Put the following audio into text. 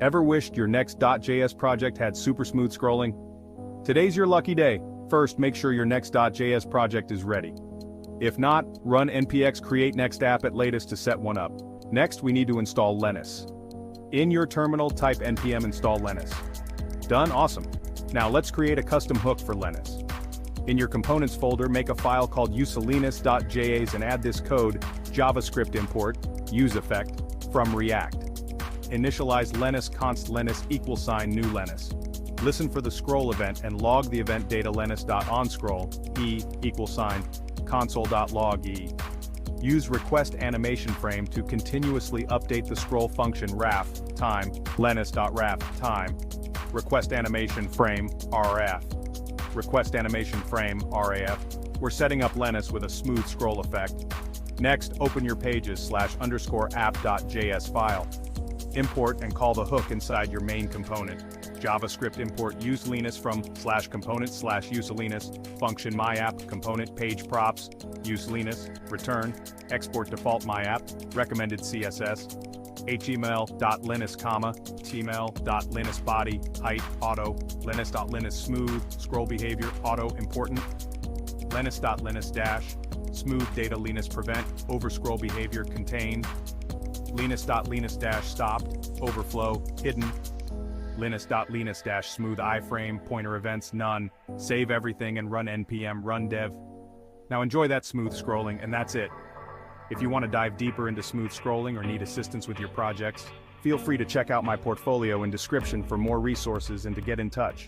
Ever wished your Next.js project had super smooth scrolling? Today's your lucky day. First, make sure your Next.js project is ready. If not, run npx create next app at latest to set one up. Next, we need to install Lenis. In your terminal, type npm install Lenis. Done, awesome. Now let's create a custom hook for Lenis. In your components folder, make a file called Lenis.js and add this code, JavaScript import, use effect, from React. Initialize Lenis const Lenis =new Lenis. Listen for the scroll event and log the event data Lenis.onScroll, console.log e. Use request animation frame to continuously update the scroll function raf time Lenis.raf time. Request animation frame raf. Request animation frame raf. We're setting up Lenis with a smooth scroll effect. Next, open your pages/_app.js file. Import and call the hook inside your main component. JavaScript import use Lenis from /component/use Lenis, function myapp, component page props, use Lenis, return, export default myapp, recommended CSS, html.lenis, html.lenis body, height, auto, lenis.lenis smooth, scroll behavior, auto, important, lenis.lenis dash, smooth data Lenis prevent, overscroll behavior contained, Lenis.lenis dash stopped, overflow, hidden, Lenis.lenis dash smooth iframe, pointer events none, save everything and run npm run dev. Now enjoy that smooth scrolling, and that's it. If you want to dive deeper into smooth scrolling or need assistance with your projects, feel free to check out my portfolio in description for more resources and to get in touch.